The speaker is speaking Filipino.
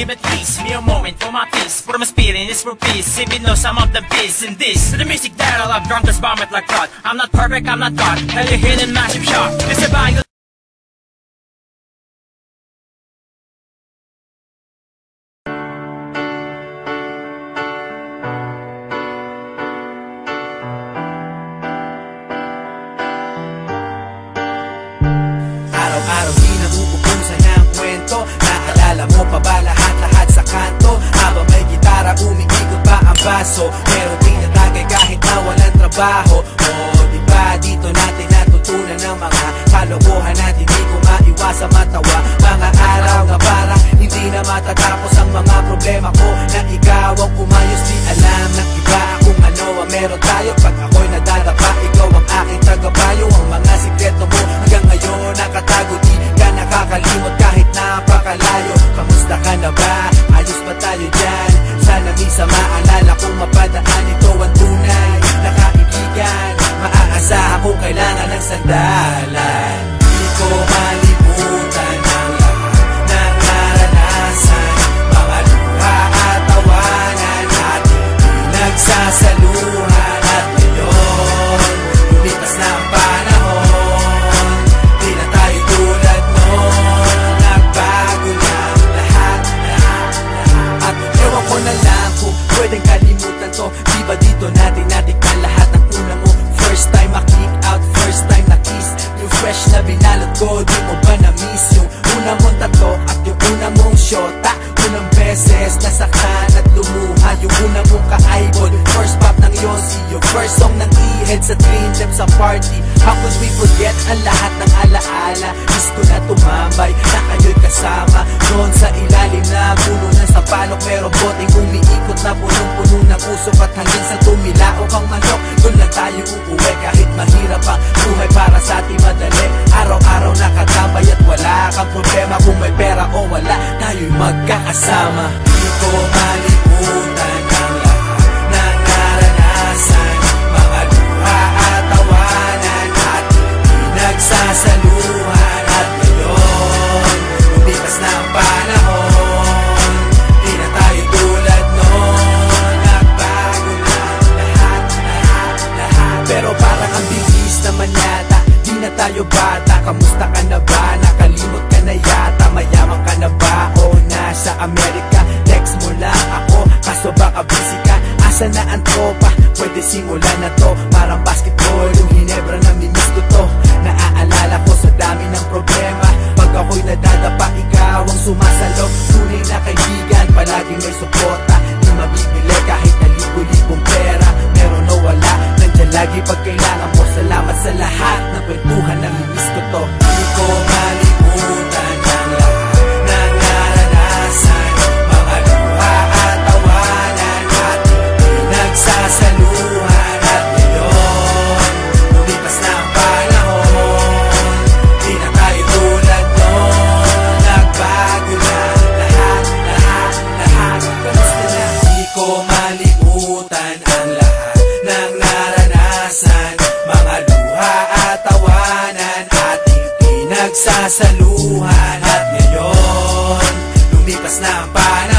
give at least me a moment for my peace. What I'm spitting is for peace, even though some of the peace in this. The music that I love, drunk as vomit like God. I'm not perfect, I'm not God. Hell, you're hitting massive shot. This is about araw-araw di nauubusan ang kwento. Naalala mo pa ba lahat-lahat sa kanto? Habang may gitara, umiikot pa ang baso. Pero di natagay kahit na walang trabaho. O diba dito natin natutunan ng mga kalokohan at hindi ko maiwasa matawa. Mga araw na parang hindi na matatapos ang mga problema ko. Na ikaw ang umayos, di alam ng iba kung ano ang meron tayo. Pag ako'y nadadapa, ikaw ang aking tagapayo. Ang mga sikreto mo hanggang ngayon nakatago, di ka nakakalimot kahit napakalayo. Kamusta ka na ba? Ayos ba tayo dyan? Sana minsan maalala kung mapadaan ito ang tunay na kaibigan. Maaasahan kung kailangan ng sandalan. Di ko malimutan ang lahat ng naranasan, mga luha at tawanan natin pinagsasaluhan. At ngayon, lumipas na ang panahon, di na tayo tulad noon. Nagbago na lahat. At ewan ko na lang kung pwedeng kalimutan to. Di ba dito natin natikman lahat ng una mo? First time ma-kick out, first time na-kiss. Yung fresh na binalot ko, di mo ba na-miss? Yung una mong tato at yung una mong shota. Unang beses nasaktan at lumuha. Yung una mong ka-eyeball, first pop ng Yossi. Yung first song ng E-Head sa Dream Team sa party. How could we forget ang lahat ng alaala? Miss ko na tumambay na kayo'y kasama doon sa ilalim na puno ng sapalok. Merong boteng umiikot na punong-puno ng usok. At hanggang sa tumilaok ang manok, doon lang tayo uuwi. Kahit mahirap ang buhay para sa ating madali. Araw-araw nakatambay at wala kang problema. Kung may pera o wala, tayo'y magkakasama. Di ko malimutan ang lahat ng naranasan, mga luha at tawanan natin pinagsasaluhan. At ngayon, lumipas na ang panahon, di na tayo tulad noon. Nagbago na lahat. Pero parang ang bilis naman yata, di na tayo bata. Kamusta ka na ba? Nakalimot ka na yata. Mayaman ka na ba? O nasa Amerika? Text mo lang ako, kaso baka busy ka. Asa na ang tropa? Pwede simulan na to. Parang basketball, yung Ginebra na mimiss ko to. Naaalala ko sa dami ng problema. Pag ako'y nadadapa, ikaw ang sumasalo. Tunay na kaibigan, palaging may suporta. Di mabibili kahit na libo-libong pera. Meron o wala, nandyan lagi pag kailangan mo. Salamat sa lahat ng kwentuhan na mimiss ko to. Di ko malimutan ang lahat ng naranasan, mga luha at tawanan natin pinagsasaluhan. At ngayon, lumipas na ang panahon, di na tayo tulad noon. Nagbago na lahat. Kamusta na? Di ko malimutan ang lahat ng naranasan, mga luha at tawanan ating pinagsasaluhan. At ngayon, lumipas na ang panahon,